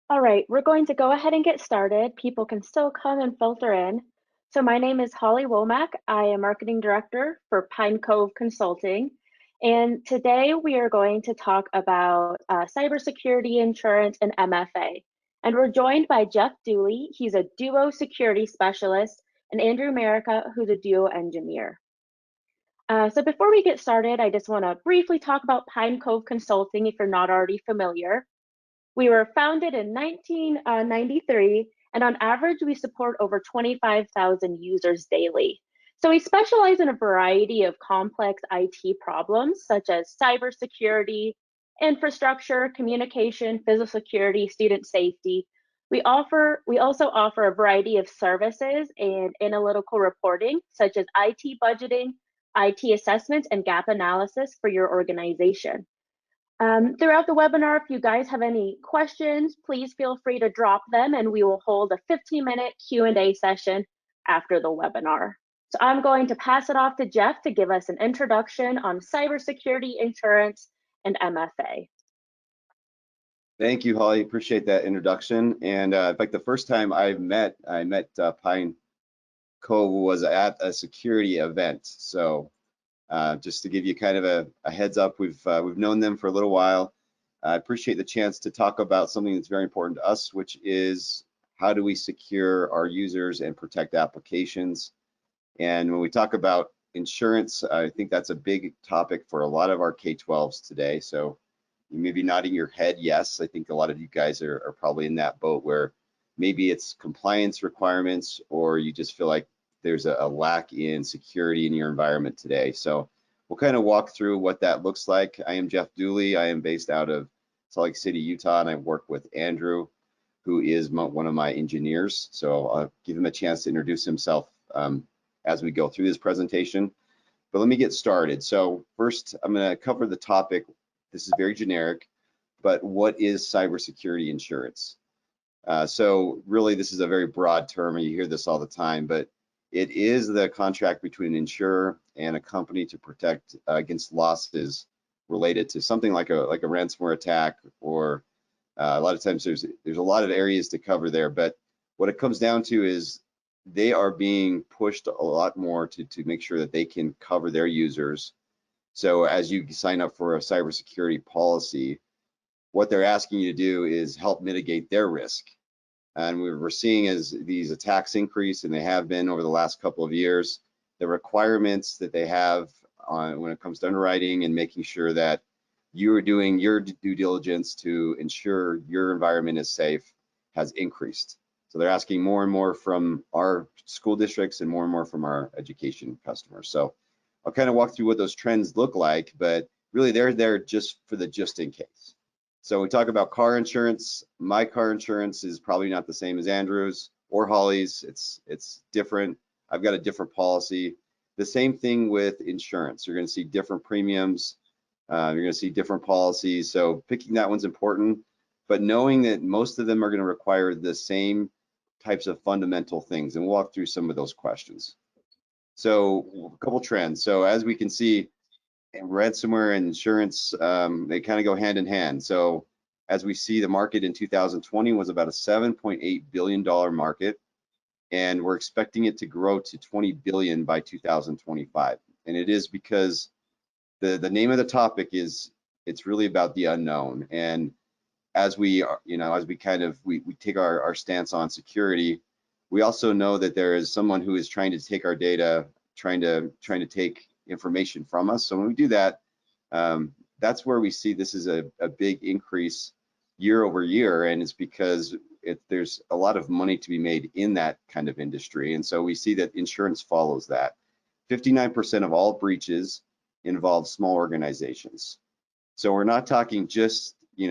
All right, we're going to go ahead and get started. People can still come and filter in. So my name is Holly Womack. I am Marketing Director for Pine Cove Consulting. And today we are going to talk about cybersecurity insurance and MFA. And we're joined by Jeff Dooley. He's a Duo security specialist, and Andrew Merica, who's a Duo engineer. So before we get started, I just want to briefly talk about Pine Cove Consulting if you're not already familiar. We were founded in 1993, and on average, we support over 25,000 users daily. So we specialize in a variety of complex IT problems, such as cybersecurity, infrastructure, communication, physical security, student safety. We also offer a variety of services and analytical reporting, such as IT budgeting, IT assessments, and gap analysis for your organization. Throughout the webinar, if you guys have any questions, please feel free to drop them and we will hold a 15-minute Q&A session after the webinar. So I'm going to pass it off to Jeff to give us an introduction on cybersecurity insurance and MFA. Thank you, Holly. Appreciate that introduction. And in fact, the first time I met Pine Cove was at a security event. So just to give you kind of a heads up, we've known them for a little while. I appreciate the chance to talk about something that's very important to us, which is how do we secure our users and protect applications. And when we talk about insurance, I think that's a big topic for a lot of our K-12s today. So you may be nodding your head, yes. I think a lot of you guys are probably in that boat where maybe it's compliance requirements or you just feel like there's a lack in security in your environment today. So we'll kind of walk through what that looks like. I am Jeff Dooley. I am based out of Salt Lake City, Utah, and I work with Andrew, who is one of my engineers. So I'll give him a chance to introduce himself as we go through this presentation. But let me get started. So first, I'm going to cover the topic. This is very generic, but what is cybersecurity insurance? So really, this is a very broad term, and you hear this all the time, but it is the contract between an insurer and a company to protect against losses related to something like a ransomware attack, or a lot of times there's a lot of areas to cover there. But what it comes down to is they are being pushed a lot more to make sure that they can cover their users. So as you sign up for a cybersecurity policy, what they're asking you to do is help mitigate their risk. And we're seeing as these attacks increase, and they have been over the last couple of years, the requirements that they have on when it comes to underwriting and making sure that you are doing your due diligence to ensure your environment is safe has increased. So they're asking more and more from our school districts and more from our education customers. So I'll kind of walk through what those trends look like, but really they're there just for the just in case. So we talk about car insurance. My car insurance is probably not the same as Andrew's or Holly's. It's different. I've got a different policy. The same thing with insurance. You're going to see different premiums. You're going to see different policies. So picking that one's important, but knowing that most of them are going to require the same types of fundamental things. And we'll walk through some of those questions. So a couple trends. So as we can see, ransomware and insurance, they kind of go hand in hand. So as we see, the market in 2020 was about a $7.8 billion market, and we're expecting it to grow to 20 billion by 2025. And it is because the name of the topic is, it's really about the unknown. And as we take our stance on security, we also know that there is someone who is trying to take our data, trying to take information from us. So when we do that, that's where we see this is a big increase year over year, and it's because there's a lot of money to be made in that kind of industry. And so we see that insurance follows that. 59% of all breaches involve small organizations. So we're not talking just the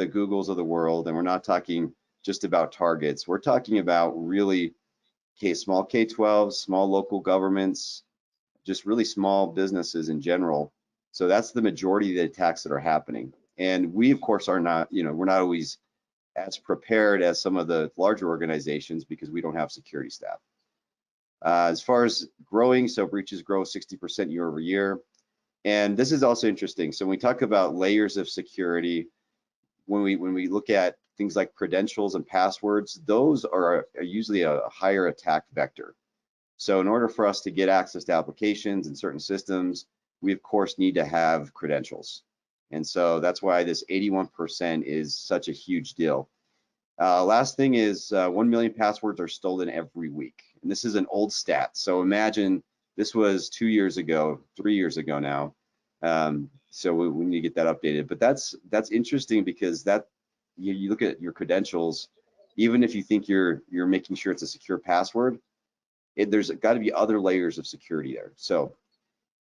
Googles of the world, and we're not talking just about targets. We're talking about really small K-12, small local governments, just really small businesses in general. So that's the majority of the attacks that are happening. And we, of course, are not, we're not always as prepared as some of the larger organizations because we don't have security staff. As far as growing, so breaches grow 60% year over year. And this is also interesting. So when we talk about layers of security, when we look at things like credentials and passwords, those are usually a higher attack vector. So in order for us to get access to applications and certain systems, we of course need to have credentials. And so that's why this 81% is such a huge deal. Last thing is 1 million passwords are stolen every week. And this is an old stat. So imagine this was 2 years ago, 3 years ago now. So we need to get that updated. But that's interesting because that you look at your credentials, even if you think you're making sure it's a secure password, there's got to be other layers of security there. So,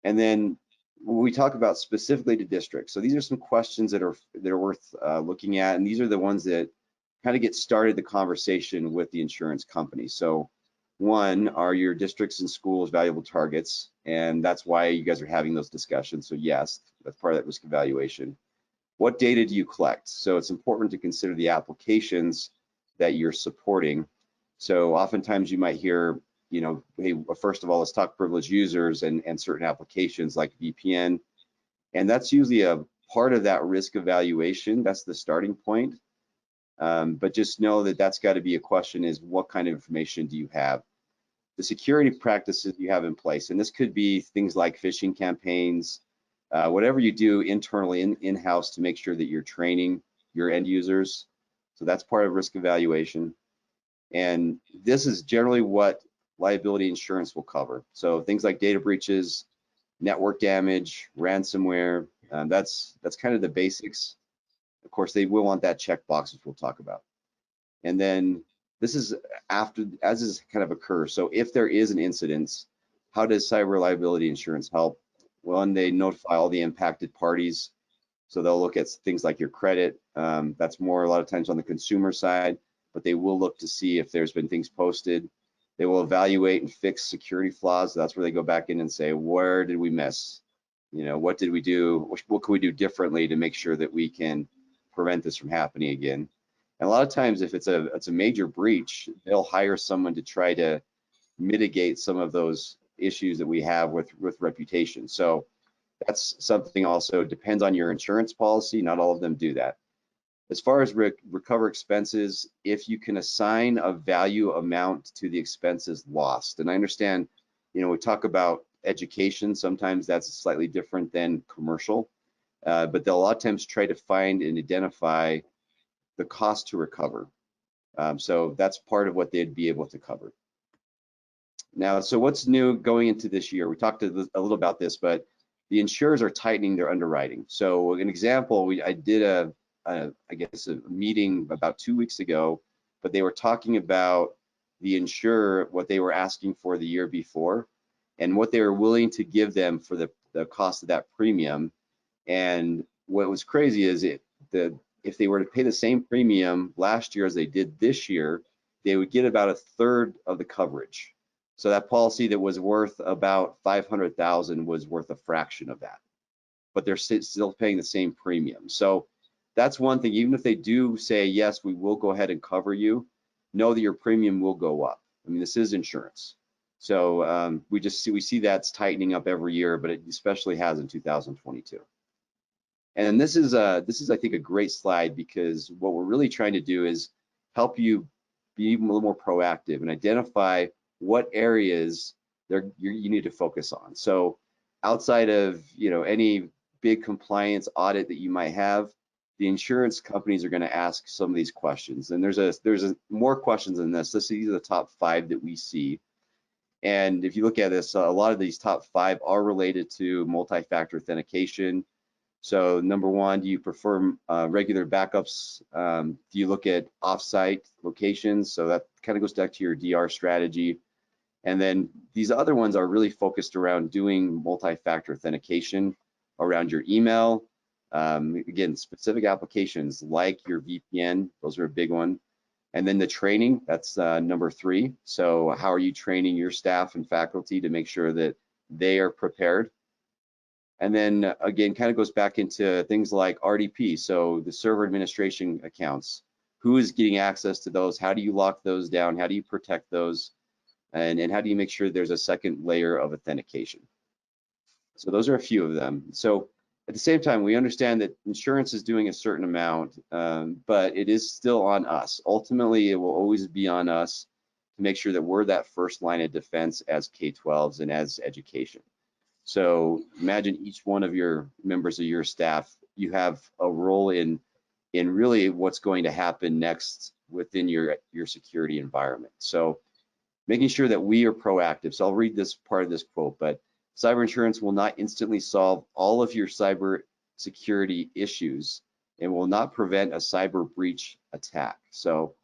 and then when we talk about specifically to districts, so these are some questions that are worth looking at, and these are the ones that kind of get started the conversation with the insurance company. So, one, are your districts and schools valuable targets? And that's why you guys are having those discussions. So yes, that's part of that risk evaluation. What data do you collect? So it's important to consider the applications that you're supporting. So oftentimes you might hear, you know, hey, first of all, let's talk privileged users and certain applications like VPN. And that's usually a part of that risk evaluation. That's the starting point. But just know that that's got to be a question is what kind of information do you have? The security practices you have in place, and this could be things like phishing campaigns, whatever you do internally in-house to make sure that you're training your end users. So that's part of risk evaluation. And this is generally what liability insurance will cover. So things like data breaches, network damage, ransomware, that's kind of the basics. Of course, they will want that checkbox, which we'll talk about. And then this is after, as this kind of occurs. So if there is an incident, how does cyber liability insurance help? One, they notify all the impacted parties. So they'll look at things like your credit. That's more a lot of times on the consumer side, but they will look to see if there's been things posted. They will evaluate and fix security flaws. That's where they go back in and say, where did we miss? You know, what did we do? What can we do differently to make sure that we can prevent this from happening again? And a lot of times, if it's a major breach, they'll hire someone to try to mitigate some of those issues that we have with reputation. So that's something also depends on your insurance policy. Not all of them do that. As far as recover expenses, if you can assign a value amount to the expenses lost, and I understand, you know, we talk about education, sometimes that's slightly different than commercial, but they'll a lot of times try to find and identify the cost to recover. So that's part of what they'd be able to cover. Now, so what's new going into this year? We talked a little about this, but the insurers are tightening their underwriting. So an example, I did I guess a meeting about 2 weeks ago, but they were talking about the insurer, what they were asking for the year before, and what they were willing to give them for the cost of that premium. And what was crazy is if they were to pay the same premium last year as they did this year, they would get about a third of the coverage. So that policy that was worth about $500,000 was worth a fraction of that, but they're still paying the same premium. So that's one thing. Even if they do say yes, we will go ahead and cover you, know that your premium will go up. I mean, this is insurance, so we see that's tightening up every year, but it especially has in 2022. And this is I think a great slide because what we're really trying to do is help you be a little more proactive and identify what areas you need to focus on. So outside of any big compliance audit that you might have, the insurance companies are going to ask some of these questions. And there's more questions than this. These are the top 5 that we see. And if you look at this, a lot of these top 5 are related to multi-factor authentication. So number 1, do you prefer regular backups? Do you look at offsite locations? So that kind of goes back to your DR strategy. And then these other ones are really focused around doing multi-factor authentication around your email. Again, specific applications like your VPN, those are a big one. And then the training, that's number 3. So how are you training your staff and faculty to make sure that they are prepared? And then again, kind of goes back into things like RDP, so the server administration accounts. Who is getting access to those? How do you lock those down? How do you protect those? And how do you make sure there's a second layer of authentication? So those are a few of them. So At the same time, we understand that insurance is doing a certain amount, but it is still on us. Ultimately, it will always be on us to make sure that we're that first line of defense as K-12s and as education. So imagine each one of your members of your staff, you have a role in really what's going to happen next within your security environment. So making sure that we are proactive. So I'll read this part of this quote, but cyber insurance will not instantly solve all of your cyber security issues and will not prevent a cyber breach attack. So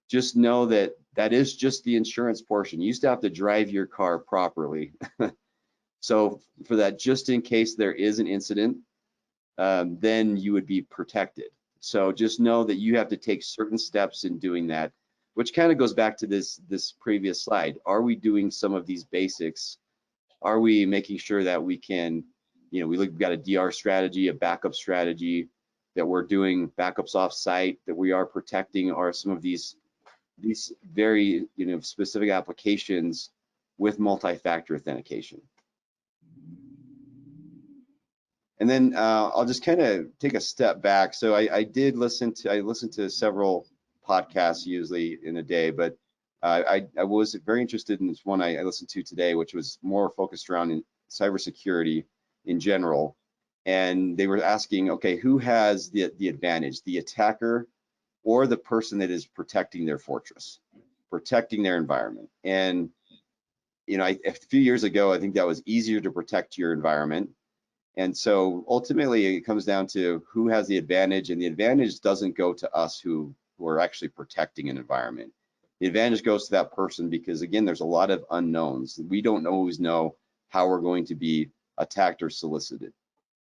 just know that that is just the insurance portion. You still have to drive your car properly. So for that, just in case there is an incident, then you would be protected. So just know that you have to take certain steps in doing that, which kind of goes back to this previous slide. Are we doing some of these basics? Are we making sure that we can, we've got a DR strategy, a backup strategy, that we're doing backups off-site, that we are protecting some of these very specific applications with multi-factor authentication. And then I'll just kind of take a step back. So I listen to several podcasts usually in a day, but I was very interested in this one I listened to today, which was more focused around cybersecurity in general. And they were asking, okay, who has the advantage, the attacker or the person that is protecting their fortress, protecting their environment? And a few years ago, I think that was easier to protect your environment. And so ultimately it comes down to who has the advantage, and the advantage doesn't go to us who are actually protecting an environment. The advantage goes to that person because, again, there's a lot of unknowns. We don't always know how we're going to be attacked or solicited.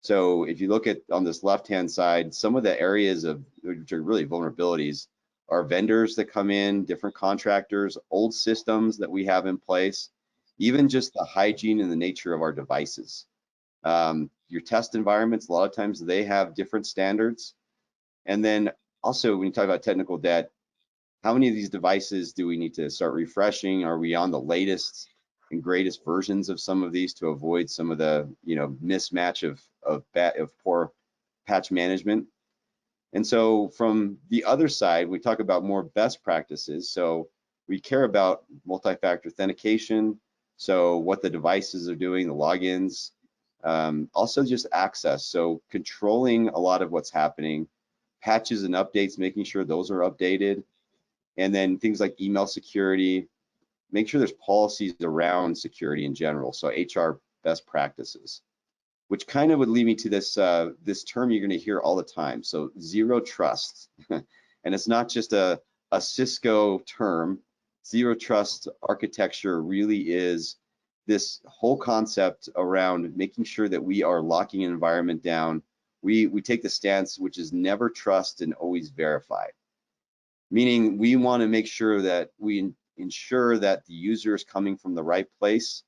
So if you look at on this left-hand side, some of the areas which are really vulnerabilities are vendors that come in, different contractors, old systems that we have in place, even just the hygiene and the nature of our devices. Your test environments, a lot of times they have different standards. And then also when you talk about technical debt, how many of these devices do we need to start refreshing? Are we on the latest and greatest versions of some of these to avoid some of the mismatch of poor patch management? And so from the other side, we talk about more best practices. So we care about multi-factor authentication, so what the devices are doing, the logins, also just access. So controlling a lot of what's happening, patches and updates, making sure those are updated. And then things like email security, make sure there's policies around security in general. So HR best practices, which kind of would lead me to this term you're going to hear all the time. So zero trust. And it's not just a Cisco term. Zero trust architecture really is this whole concept around making sure that we are locking an environment down. We take the stance, which is never trust and always verify. Meaning we want to make sure that we ensure that the user is coming from the right place,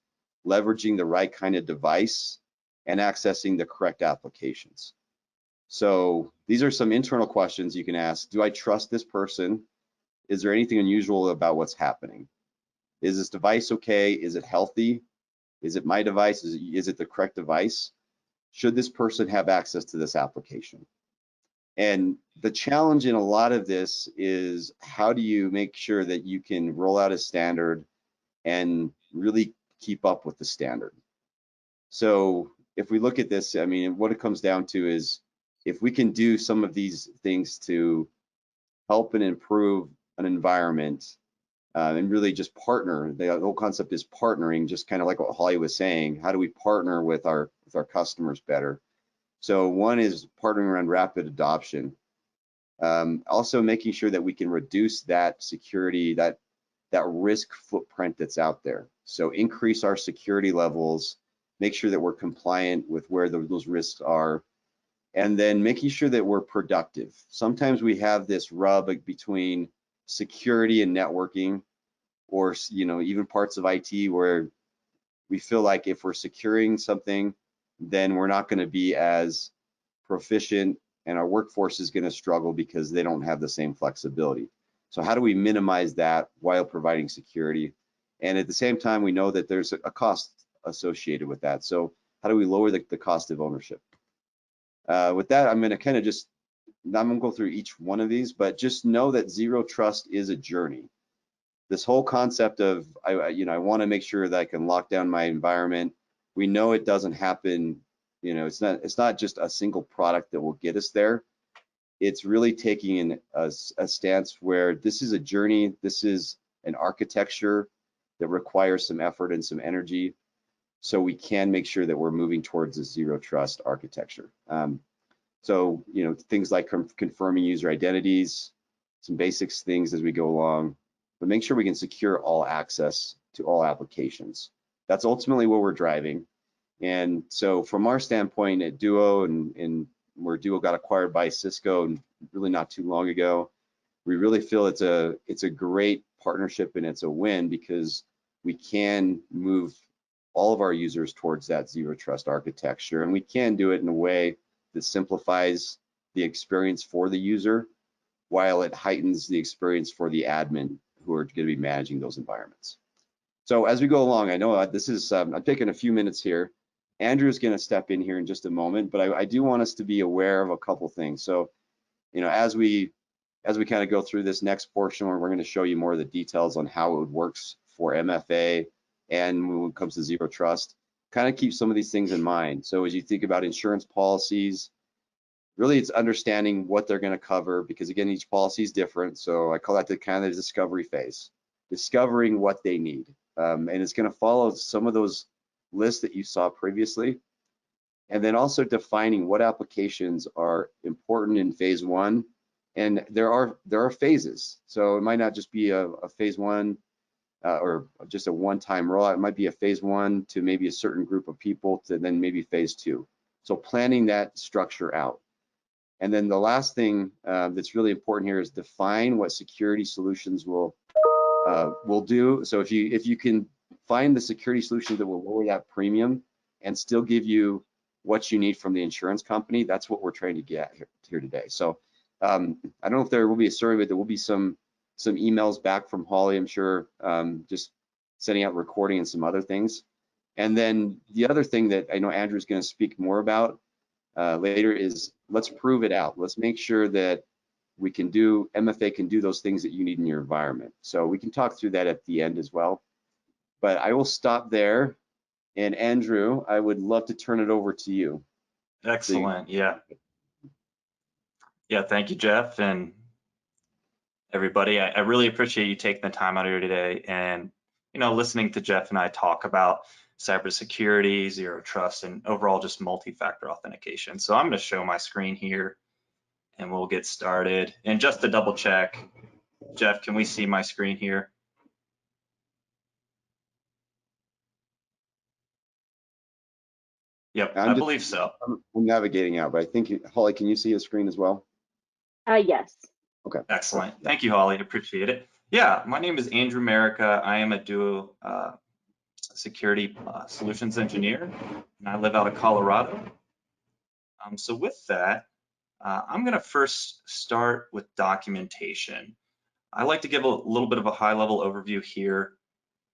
leveraging the right kind of device, and accessing the correct applications. So these are some internal questions you can ask. Do I trust this person? Is there anything unusual about what's happening? Is this device okay? Is it healthy? Is it my device? Is it the correct device? Should this person have access to this application? And the challenge in a lot of this is, how do you make sure that you can roll out a standard and really keep up with the standard? So if we look at this, I mean, what it comes down to is, if we can do some of these things to help and improve an environment, and really just partner. The whole concept is partnering, just kind of like what Holly was saying. How do we partner with our customers better? So one is partnering around rapid adoption. Also making sure that we can reduce that security, that risk footprint that's out there. So increase our security levels, make sure that we're compliant with where those risks are, and then making sure that we're productive. Sometimes we have this rub between security and networking, or even parts of IT, where we feel like if we're securing something, then we're not going to be as proficient, and our workforce is going to struggle because they don't have the same flexibility. So how do we minimize that while providing security? And at the same time, we know that there's a cost associated with that. So how do we lower the cost of ownership? With that, I'm going to kind of just, I'm going to go through each one of these, but just know that zero trust is a journey. This whole concept of, I want to make sure that I can lock down my environment. We know it doesn't happen. It's not just a single product that will get us there. It's really taking a stance where this is a journey. This is an architecture that requires some effort and some energy, so we can make sure that we're moving towards a zero trust architecture. So things like confirming user identities, some basics things as we go along, but make sure we can secure all access to all applications. That's ultimately what we're driving. And so from our standpoint at Duo, and where Duo got acquired by Cisco and really not too long ago, we really feel it's a great partnership, and it's a win because we can move all of our users towards that zero trust architecture, and we can do it in a way that simplifies the experience for the user while it heightens the experience for the admin who are going to be managing those environments. So as we go along, I know this is, I'm taking a few minutes here. Andrew's going to step in here in just a moment, but I do want us to be aware of a couple things. So, as we kind of go through this next portion where we're going to show you more of the details on how it works for MFA and when it comes to zero trust, kind of keep some of these things in mind. So as you think about insurance policies, really it's understanding what they're going to cover, because again, each policy is different. So I call that the kind of discovery phase, discovering what they need. And it's going to follow some of those lists that you saw previously. And then also defining what applications are important in phase one. And there are phases. So it might not just be a phase one or just a one-time rollout. It might be a phase one to maybe a certain group of people to then maybe phase two. So planning that structure out. And then the last thing that's really important here is define what security solutions will do. So if you can find the security solutions that will lower that premium and still give you what you need from the insurance company, that's what we're trying to get here today. So I don't know if there will be a survey, but there will be some emails back from Holly, I'm sure, just sending out recording and some other things. And then the other thing that I know Andrew's going to speak more about later is let's prove it out. Let's make sure that MFA can do those things that you need in your environment. So we can talk through that at the end as well. But I will stop there. And Andrew, I would love to turn it over to you. Excellent. Yeah. Thank you, Jeff, and everybody. I really appreciate you taking the time out here today and listening to Jeff and I talk about cybersecurity, zero trust, and overall just multi-factor authentication. So I'm going to show my screen here and we'll get started. And just to double check, Jeff, can we see my screen here? Yep, I believe so. I'm navigating out, but I think, Holly, can you see the screen as well? Yes. Okay. Excellent. Thank you, Holly. Appreciate it. Yeah, my name is Andrew Merica. I am a Duo security solutions engineer, and I live out of Colorado. So with that, I'm going to first start with documentation. I like to give a little bit of a high-level overview here,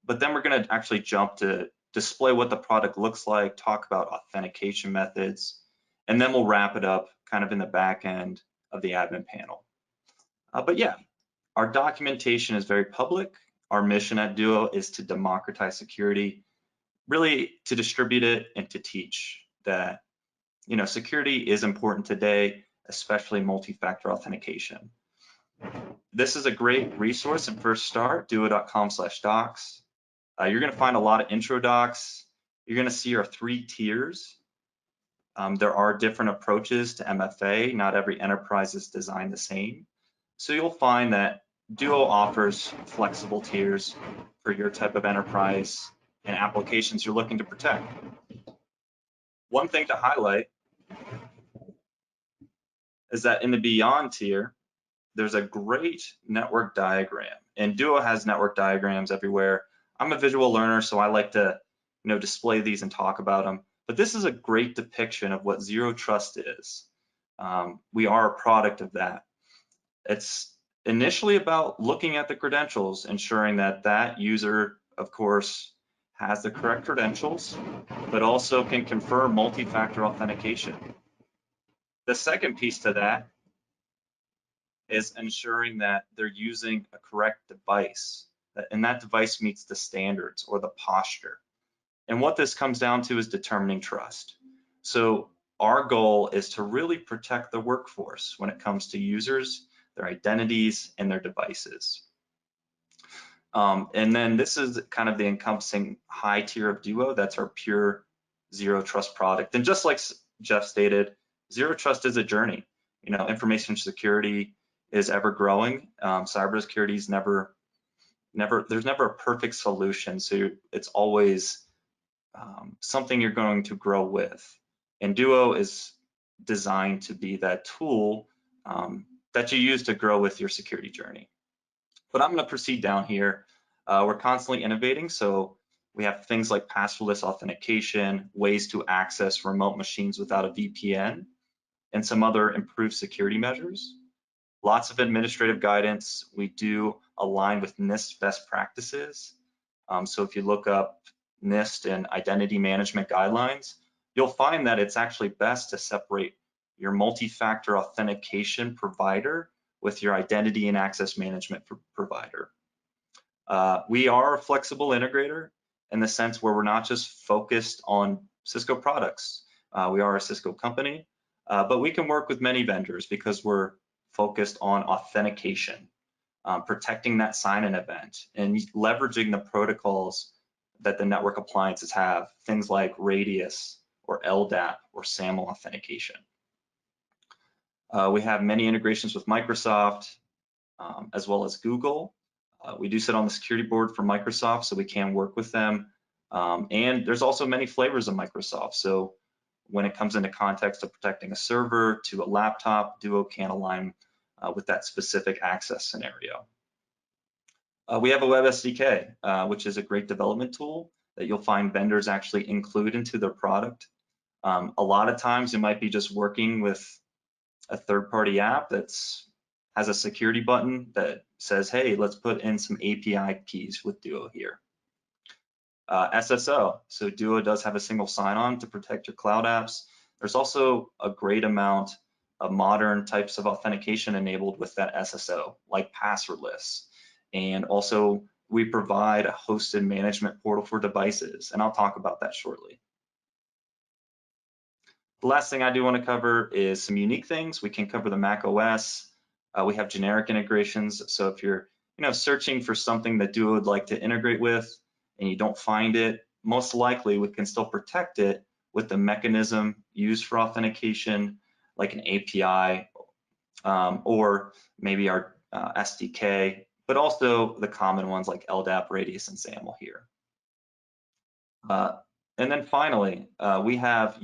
but then we're going to actually jump to display what the product looks like, talk about authentication methods, and then we'll wrap it up kind of in the back end of the admin panel. But yeah, our documentation is very public. Our mission at Duo is to democratize security, really to distribute it and to teach that security is important today, especially multi-factor authentication. This is a great resource and first start, duo.com/docs. You're going to find a lot of intro docs. You're going to see our 3 tiers. There are different approaches to MFA. Not every enterprise is designed the same. So you'll find that Duo offers flexible tiers for your type of enterprise and applications you're looking to protect. One thing to highlight is that in the Beyond tier, there's a great network diagram, and Duo has network diagrams everywhere. I'm a visual learner, so I like to display these and talk about them. But this is a great depiction of what zero trust is. We are a product of that. It's initially about looking at the credentials, ensuring that that user, of course, has the correct credentials, but also can confirm multi-factor authentication. The second piece to that is ensuring that they're using a correct device, and that device meets the standards or the posture. And what this comes down to is determining trust. So our goal is to really protect the workforce when it comes to users, their identities, and their devices. And then this is kind of the encompassing high tier of Duo. That's our pure zero trust product. And just like Jeff stated, zero trust is a journey. You know, information security is ever growing. Cybersecurity is there's never a perfect solution. So it's always something you're going to grow with. And Duo is designed to be that tool that you use to grow with your security journey. But I'm going to proceed down here. We're constantly innovating. So we have things like passwordless authentication, ways to access remote machines without a VPN, and some other improved security measures. Lots of administrative guidance. We do align with NIST best practices. So if you look up NIST and identity management guidelines, you'll find that it's actually best to separate your multi-factor authentication provider with your identity and access management provider. We are a flexible integrator in the sense where we're not just focused on Cisco products. We are a Cisco company, but we can work with many vendors because we're focused on authentication, protecting that sign-in event, and leveraging the protocols that the network appliances have, things like Radius or LDAP or SAML authentication. We have many integrations with Microsoft as well as Google. We do sit on the security board for Microsoft, so we can work with them. And there's also many flavors of Microsoft. So when it comes into context of protecting a server to a laptop, Duo can align with that specific access scenario. We have a Web SDK, which is a great development tool that you'll find vendors actually include into their product. A lot of times it might be just working with a third-party app that has a security button that says, hey, let's put in some API keys with Duo here. SSO, so Duo does have a single sign-on to protect your cloud apps. There's also a great amount of modern types of authentication enabled with that SSO, like passwordless. And also we provide a hosted management portal for devices, and I'll talk about that shortly. The last thing I do want to cover is some unique things. We can cover the Mac OS. We have generic integrations. So if you're searching for something that Duo would like to integrate with and you don't find it, most likely we can still protect it with the mechanism used for authentication, like an API or maybe our SDK, but also the common ones like LDAP, Radius, and SAML here. And then finally, we have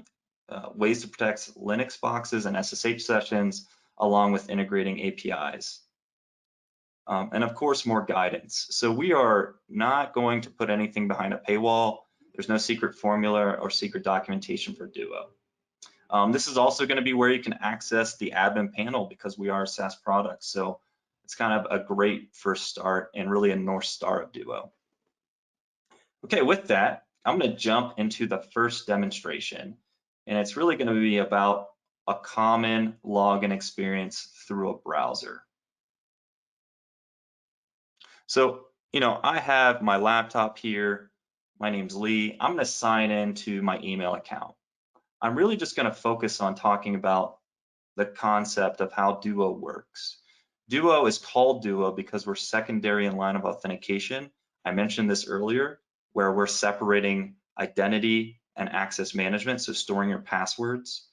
ways to protect Linux boxes and SSH sessions, along with integrating APIs. And of course, more guidance. So we are not going to put anything behind a paywall. There's no secret formula or secret documentation for Duo. This is also going to be where you can access the admin panel because we are a SaaS product. So it's kind of a great first start and really a North Star of Duo. Okay, with that, I'm going to jump into the first demonstration. And it's really going to be about a common login experience through a browser. So, I have my laptop here. My name's Lee. I'm going to sign in to my email account. I'm really just going to focus on talking about the concept of how Duo works. Duo is called Duo because we're secondary in line of authentication. I mentioned this earlier, where we're separating identity and access management, so storing your passwords,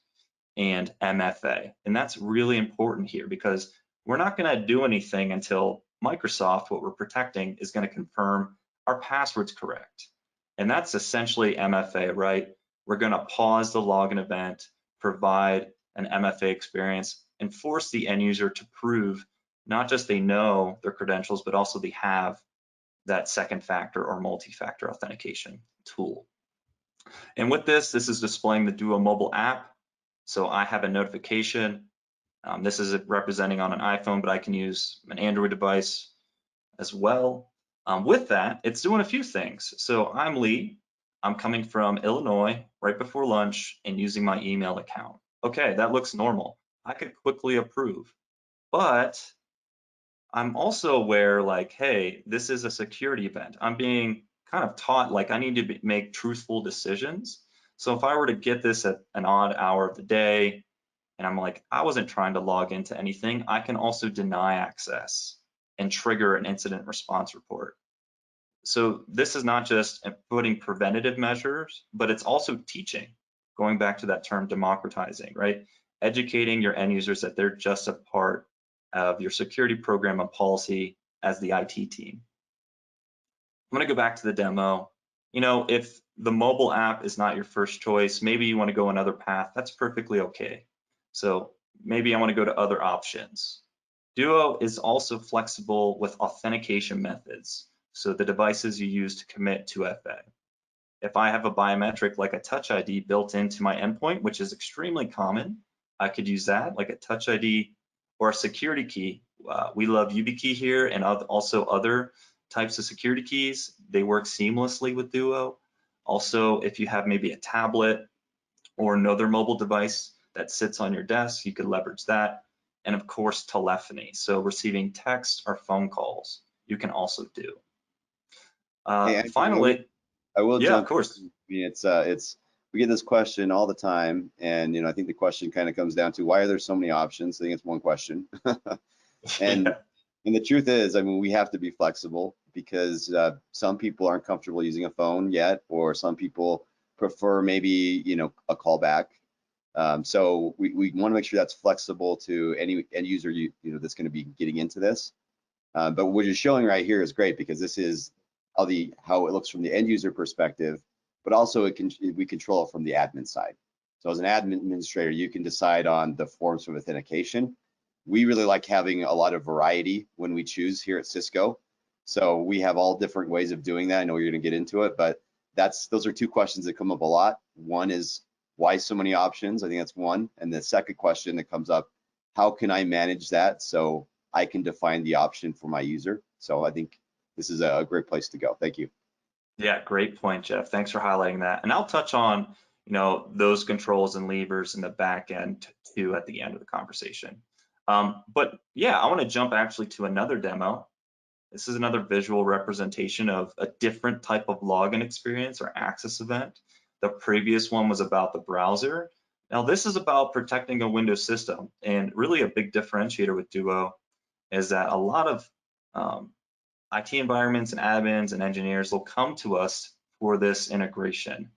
and MFA. And that's really important here because we're not going to do anything until Microsoft, what we're protecting, is going to confirm our password's correct. And that's essentially MFA, right? We're going to pause the login event, provide an MFA experience, and force the end user to prove not just they know their credentials, but also they have that second factor or multi-factor authentication tool. And with this is displaying the Duo mobile app. So I have a notification. This is representing on an iPhone, but I can use an Android device as well. With that, it's doing a few things. So I'm Lee. I'm coming from Illinois right before lunch and using my email account. Okay, that looks normal. I could quickly approve. But I'm also aware, like, hey, this is a security event. I'm being kind of taught like I need to make truthful decisions. So if I were to get this at an odd hour of the day, and I'm like, I wasn't trying to log into anything, I can also deny access and trigger an incident response report. So this is not just putting preventative measures, but it's also teaching, going back to that term democratizing, right? Educating your end users that they're just a part of your security program and policy as the IT team. I'm gonna go back to the demo. You know, if the mobile app is not your first choice, maybe you wanna go another path, that's perfectly okay. So maybe I wanna go to other options. Duo is also flexible with authentication methods, so the devices you use to commit to FA. If I have a biometric like a Touch ID built into my endpoint, which is extremely common, I could use that like a Touch ID or a security key. We love YubiKey here and also other types of security keys. They work seamlessly with Duo. Also, if you have maybe a tablet or another mobile device that sits on your desk, you could leverage that. And of course, telephony. So receiving text or phone calls, you can also do. Hey, Andrew, Finally, I will yeah, of jump in. course. I mean, it's we get this question all the time, and I think the question kind of comes down to why are there so many options? I think it's one question, and Yeah. and the truth is, I mean, we have to be flexible because some people aren't comfortable using a phone yet, or some people prefer maybe a callback. So we want to make sure that's flexible to any end user that's going to be getting into this. But what you're showing right here is great because this is how it looks from the end user perspective, but also we control it from the admin side. So as an admin administrator, you can decide on the forms of authentication. We really like having a lot of variety when we choose here at Cisco. So we have all different ways of doing that. I know you're going to get into it, but those are two questions that come up a lot. One is why so many options? I think that's one. And the second question that comes up, how can I manage that so I can define the option for my user? So I think this is a great place to go. Thank you. Yeah, great point, Jeff. Thanks for highlighting that. And I'll touch on, those controls and levers in the back end too at the end of the conversation. But yeah, I want to jump actually to another demo. This is another visual representation of a different type of login experience or access event. The previous one was about the browser. Now this is about protecting a Windows system, and really a big differentiator with Duo is that a lot of IT environments and admins and engineers will come to us for this integration,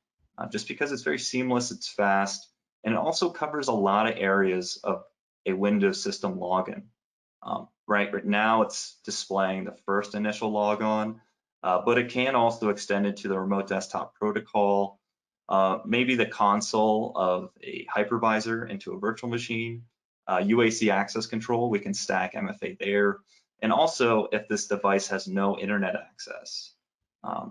just because it's very seamless, it's fast, and it also covers a lot of areas of a Windows system login. Right now it's displaying the first initial logon, but it can also extend into the remote desktop protocol, maybe the console of a hypervisor into a virtual machine, UAC access control, we can stack MFA there. And also if this device has no internet access.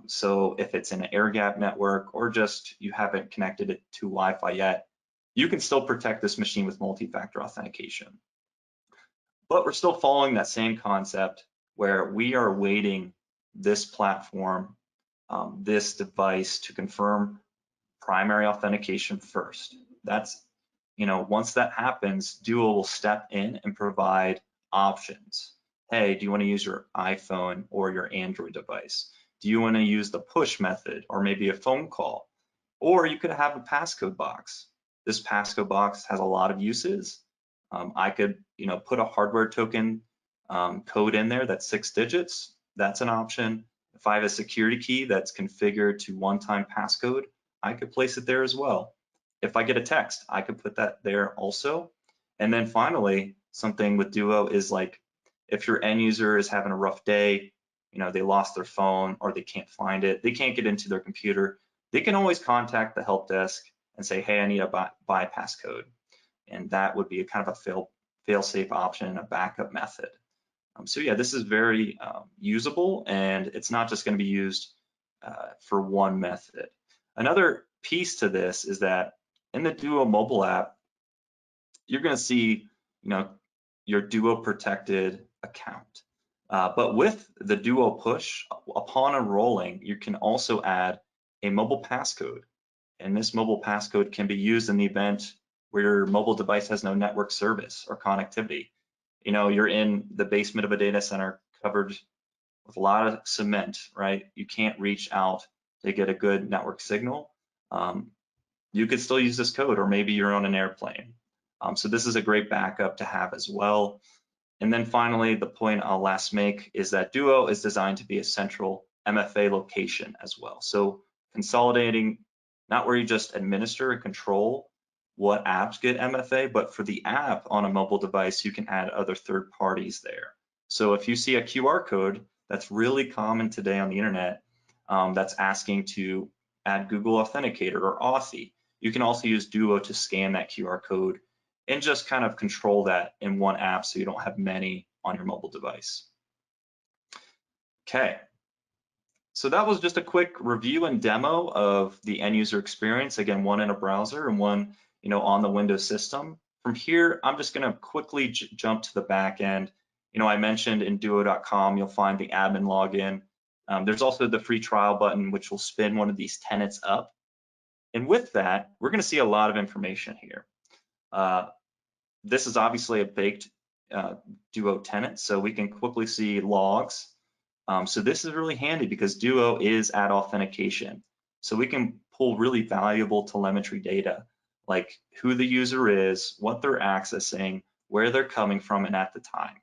So if it's in an air gap network or just you haven't connected it to Wi-Fi yet, you can still protect this machine with multi-factor authentication. But we're still following that same concept where we are awaiting this platform, this device to confirm primary authentication first. That's, once that happens, Duo will step in and provide options. Hey, do you want to use your iPhone or your Android device? Do you want to use the push method or maybe a phone call? Or you could have a passcode box. This passcode box has a lot of uses. I could, put a hardware token code in there that's 6 digits. That's an option. If I have a security key that's configured to one-time passcode, I could place it there as well. If I get a text, I could put that there also. And then finally, something with Duo is like, if your end user is having a rough day, they lost their phone or they can't find it, they can't get into their computer, they can always contact the help desk and say, hey, I need a bypass code. And that would be a kind of a fail-safe option, a backup method. So yeah, this is very usable, and it's not just going to be used for one method. Another piece to this is that in the Duo mobile app, you're going to see, your Duo protected account. But with the Duo push, upon enrolling, you can also add a mobile passcode. And this mobile passcode can be used in the event where your mobile device has no network service or connectivity. You know, you're in the basement of a data center covered with a lot of cement, right? You can't reach out to get a good network signal. You could still use this code, or maybe you're on an airplane. So this is a great backup to have as well. And then finally, the point I'll last make is that Duo is designed to be a central MFA location as well. So consolidating, not where you just administer and control what apps get MFA, but for the app on a mobile device, you can add other third parties there. So if you see a QR code that's really common today on the internet, that's asking to add Google Authenticator or Authy, you can also use Duo to scan that QR code and just kind of control that in one app so you don't have many on your mobile device. Okay, so that was just a quick review and demo of the end user experience. Again, one in a browser and one, you know, on the Windows system. From here, I'm just gonna quickly jump to the back end. You know, I mentioned in duo.com, you'll find the admin login. There's also the free trial button, which will spin one of these tenants up. And with that, we're gonna see a lot of information here. This is obviously a baked Duo tenant, so we can quickly see logs. So this is really handy because Duo is at authentication. So we can pull really valuable telemetry data, like who the user is, what they're accessing, where they're coming from, and at the time.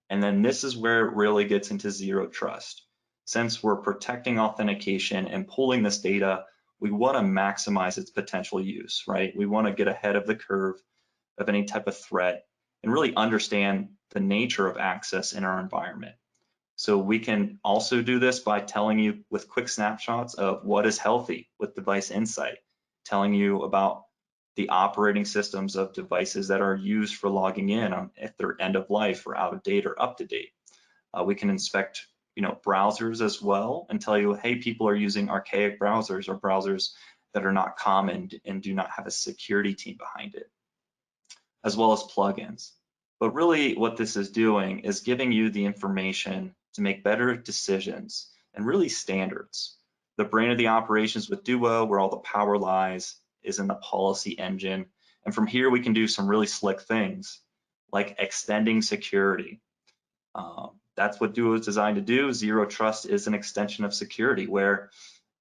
And then this is where it really gets into zero trust. Since we're protecting authentication and pulling this data, we want to maximize its potential use, right? We want to get ahead of the curve of any type of threat and really understand the nature of access in our environment. So we can also do this by telling you with quick snapshots of what is healthy with device insight, telling you about the operating systems of devices that are used for logging in if they're end of life or out of date or up to date. We can inspect, you know, browsers as well and tell you, hey, people are using archaic browsers or browsers that are not common and do not have a security team behind it, as well as plugins. But really what this is doing is giving you the information to make better decisions and really standards. The brain of the operations with Duo, where all the power lies, is in the policy engine. And from here, we can do some really slick things like extending security. That's what Duo is designed to do. Zero trust is an extension of security, where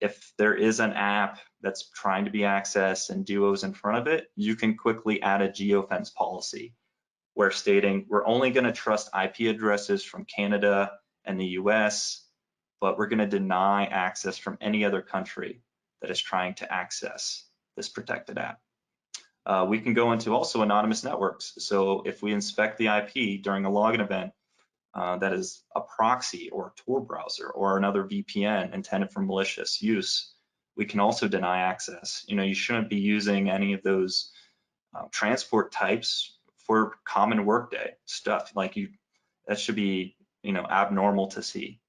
if there is an app that's trying to be accessed and Duo's in front of it, you can quickly add a geofence policy where stating we're only going to trust IP addresses from Canada and the US, but we're going to deny access from any other country that is trying to access this protected app. We can go into also anonymous networks. So if we inspect the IP during a login event, that is a proxy or a Tor browser or another VPN intended for malicious use, we can also deny access. You know, you shouldn't be using any of those transport types for common workday stuff. Like that should be, you know, abnormal to see.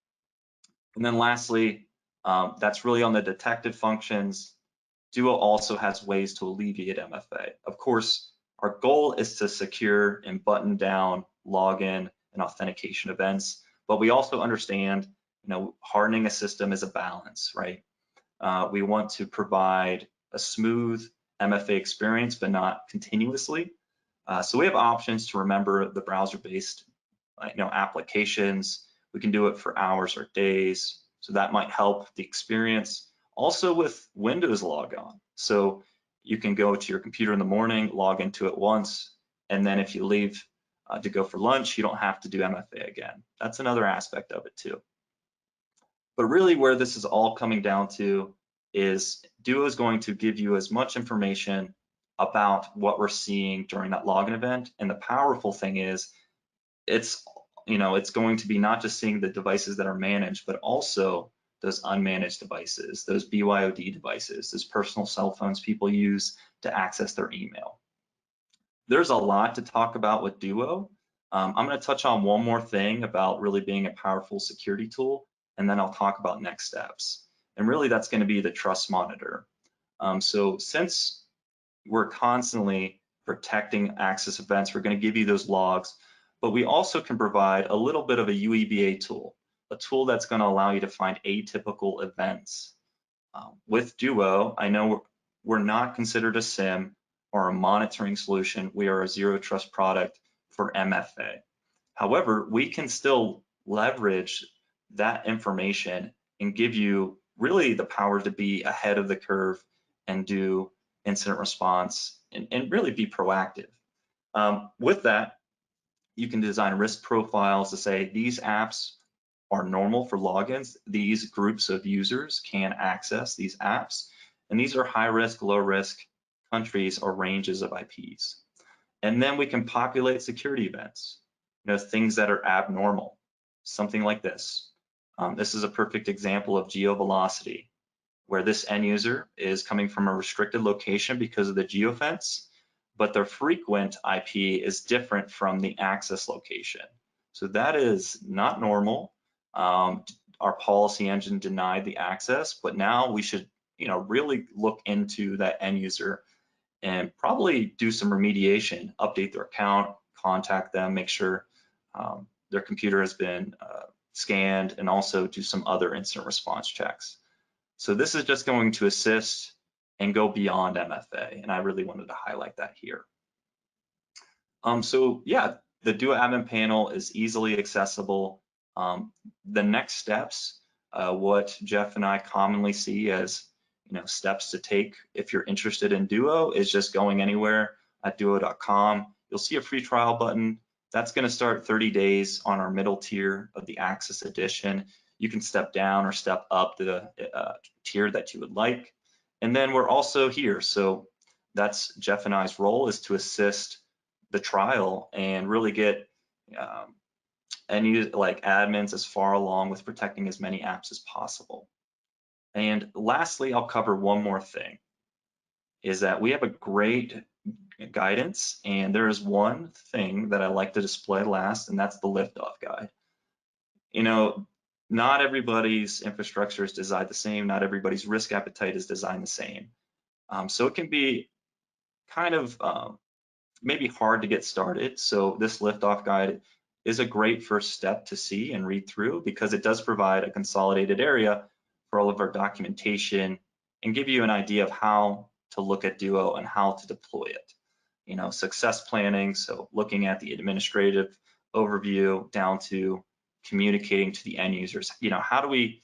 And then lastly, that's really on the detective functions. Duo also has ways to alleviate MFA. Of course, our goal is to secure and button down login and authentication events, but we also understand, you know, hardening a system is a balance, right? We want to provide a smooth MFA experience, but not continuously. So we have options to remember the browser-based, you know, applications. We can do it for hours or days, so that might help the experience. Also with Windows logon, so you can go to your computer in the morning, log into it once, and then if you leave to go for lunch, you don't have to do MFA again. That's another aspect of it too. But really where this is all coming down to is Duo is going to give you as much information about what we're seeing during that login event. And the powerful thing is it's, you know, it's going to be not just seeing the devices that are managed, but also those unmanaged devices, those BYOD devices, those personal cell phones people use to access their email. There's a lot to talk about with Duo. I'm going to touch on one more thing about really being a powerful security tool, and then I'll talk about next steps. And really that's going to be the trust monitor. So since we're constantly protecting access events, we're going to give you those logs, but we also can provide a little bit of a UEBA tool, a tool that's going to allow you to find atypical events. With Duo, I know we're not considered a SIM, or a monitoring solution, we are a zero trust product for MFA. However, we can still leverage that information and give you really the power to be ahead of the curve and do incident response and really be proactive. With that, you can design risk profiles to say these apps are normal for logins. These groups of users can access these apps, and these are high risk, low risk countries or ranges of IPs. And then we can populate security events, things that are abnormal, something like this. This is a perfect example of geovelocity, where this end user is coming from a restricted location because of the geofence, but their frequent IP is different from the access location. So that is not normal. Our policy engine denied the access, but now we should, really look into that end user and probably do some remediation, update their account, contact them, make sure their computer has been scanned, and also do some other incident response checks. So this is just going to assist and go beyond MFA, and I really wanted to highlight that here. So yeah, the Duo Admin panel is easily accessible. The next steps, what Jeff and I commonly see as steps to take if you're interested in Duo, is just going anywhere at duo.com. You'll see a free trial button. That's going to start 30 days on our middle tier of the Access Edition. You can step down or step up the tier that you would like. And then we're also here. So that's Jeff and I's role, is to assist the trial and really get admins as far along with protecting as many apps as possible. And lastly, I'll cover one more thing, is that we have a great guidance, and there is one thing that I like to display last, and that's the liftoff guide. Not everybody's infrastructure is designed the same, not everybody's risk appetite is designed the same. So it can be kind of maybe hard to get started. So this liftoff guide is a great first step to see and read through, because it does provide a consolidated area for all of our documentation and give you an idea of how to look at Duo and how to deploy it. Success planning, so looking at the administrative overview down to communicating to the end users. How do we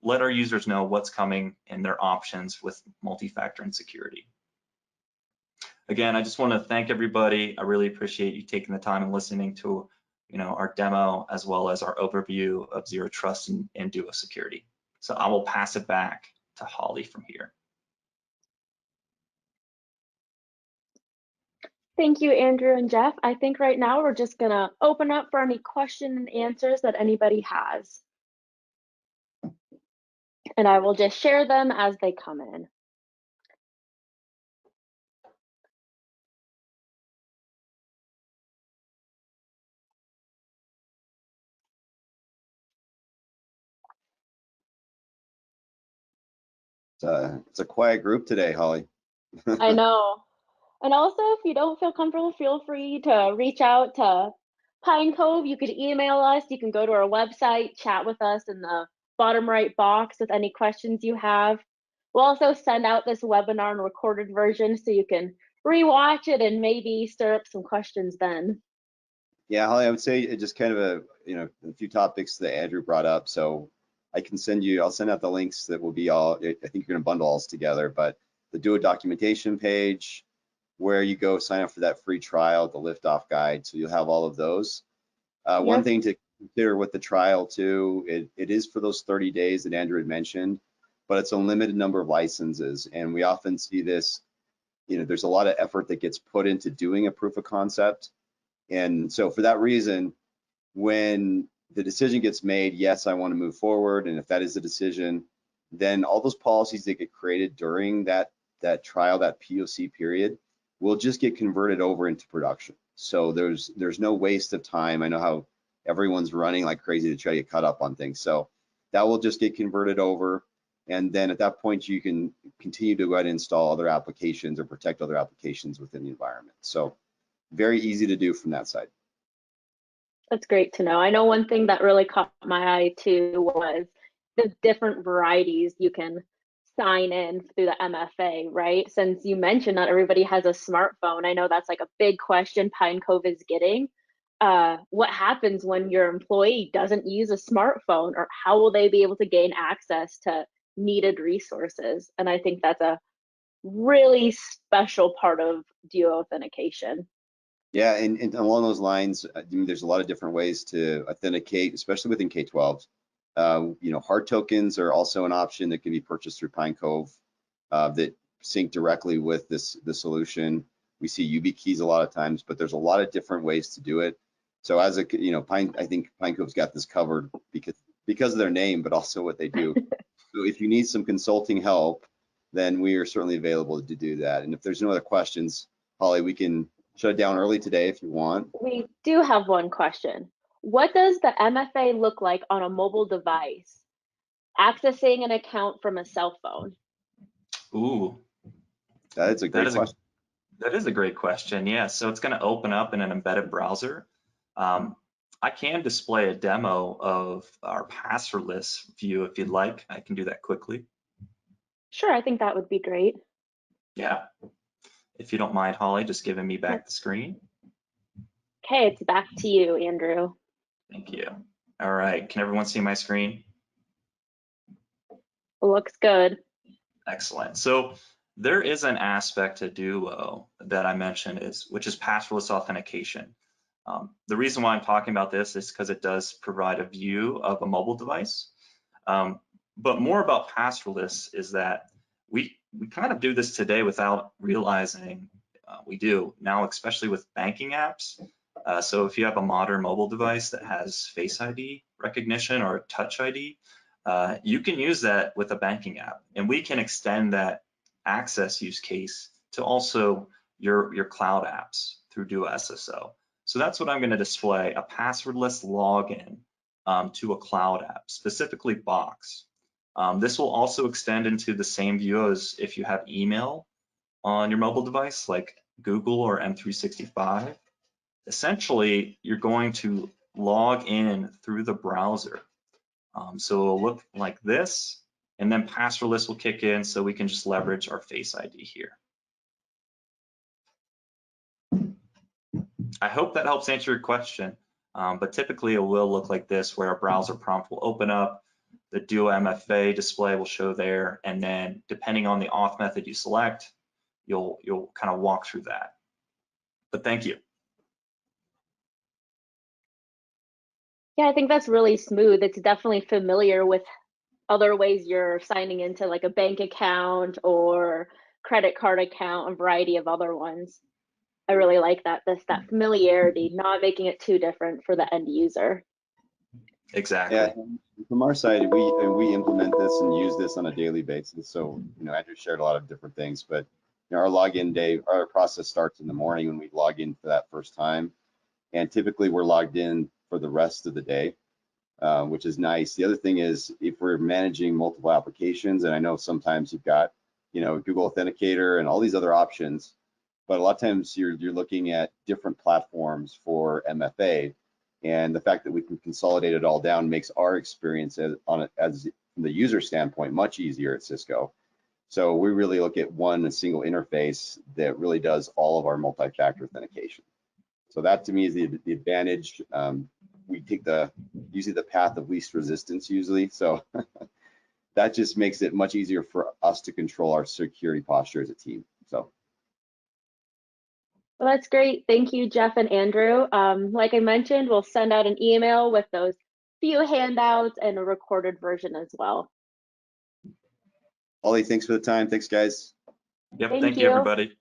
let our users know what's coming and their options with multi-factor and security? Again, I just want to thank everybody. I really appreciate you taking the time and listening to our demo, as well as our overview of Zero Trust and Duo security. So I will pass it back to Holly from here. Thank you, Andrew and Jeff. I think right now we're just gonna open up for any question and answers that anybody has. And I will just share them as they come in. It's a quiet group today, Holly. I know. And also, if you don't feel comfortable, feel free to reach out to Pine Cove. You could email us. You can go to our website, chat with us in the bottom right box with any questions you have. We'll also send out this webinar in recorded version so you can rewatch it and maybe stir up some questions then. Yeah, Holly, I would say it just kind of a few topics that Andrew brought up. So I can I'll send out the links that will be all, I think you're going to bundle all together, but the Duo documentation page, where you go sign up for that free trial, the liftoff guide. So you'll have all of those. One thing to consider with the trial too, it is for those 30 days that Andrew had mentioned, but it's a limited number of licenses. And we often see this, there's a lot of effort that gets put into doing a proof of concept. And so for that reason, when the decision gets made, yes, I want to move forward, and if that is the decision, then all those policies that get created during that trial, that POC period, will just get converted over into production. So there's no waste of time. I know how everyone's running like crazy to try to get caught up on things. So that will just get converted over. And then at that point, you can continue to go ahead and install other applications or protect other applications within the environment. So very easy to do from that side. That's great to know. I know one thing that really caught my eye too was the different varieties you can sign in through the MFA, right? Since you mentioned not everybody has a smartphone, I know that's like a big question Pine Cove is getting. What happens when your employee doesn't use a smartphone, or how will they be able to gain access to needed resources? And I think that's a really special part of duo authentication. Yeah, and along those lines, I mean, there's a lot of different ways to authenticate, especially within K-12. Hard tokens are also an option that can be purchased through Pine Cove that sync directly with the solution. We see YubiKeys a lot of times, but there's a lot of different ways to do it. So as a, I think Pine Cove's got this covered because of their name, but also what they do. So if you need some consulting help, then we are certainly available to do that. And if there's no other questions, Holly, we can shut it down early today if you want. We do have one question. What does the MFA look like on a mobile device, accessing an account from a cell phone? Ooh, That's a great question. that is a great question. Yeah, so it's going to open up in an embedded browser. I can display a demo of our passwordless view if you'd like. I can do that quickly. Sure, I think that would be great. Yeah, if you don't mind, Holly, just giving me back the screen. Okay, it's back to you, Andrew. Thank you. All right, can everyone see my screen? Looks good. Excellent. So there is an aspect to Duo that I mentioned which is passwordless authentication. The reason why I'm talking about this is because it does provide a view of a mobile device. But more about passwordless is that we kind of do this today without realizing we do now, especially with banking apps. So if you have a modern mobile device that has Face ID recognition or Touch ID, you can use that with a banking app, and we can extend that access use case to also your cloud apps through Duo SSO. So that's what I'm going to display, a passwordless login to a cloud app, specifically Box. This will also extend into the same view as if you have email on your mobile device, like Google or M365. Essentially, you're going to log in through the browser. So it'll look like this, and then passwordless will kick in, so we can just leverage our Face ID here. I hope that helps answer your question, but typically it will look like this, where a browser prompt will open up, the Duo MFA display will show there, and then depending on the auth method you select, you'll kind of walk through that. But thank you. Yeah, I think that's really smooth. It's definitely familiar with other ways you're signing into like a bank account or credit card account, a variety of other ones. I really like that, that familiarity, not making it too different for the end user. Exactly. Yeah, from our side, we implement this and use this on a daily basis. So, Andrew shared a lot of different things, but our login day, our process starts in the morning when we log in for that first time. And typically we're logged in for the rest of the day, which is nice. The other thing is if we're managing multiple applications, and I know sometimes you've got, Google Authenticator and all these other options, but a lot of times you're looking at different platforms for MFA. And the fact that we can consolidate it all down makes our experience as from the user standpoint much easier at Cisco. So we really look at a single interface that really does all of our multi-factor authentication. So that to me is the advantage. We take usually the path of least resistance usually. So that just makes it much easier for us to control our security posture as a team. So. Well, that's great. Thank you, Jeff and Andrew. Like I mentioned, we'll send out an email with those few handouts and a recorded version as well. Ollie, thanks for the time. Thanks, guys. Yep, Thank thank you, you. everybody.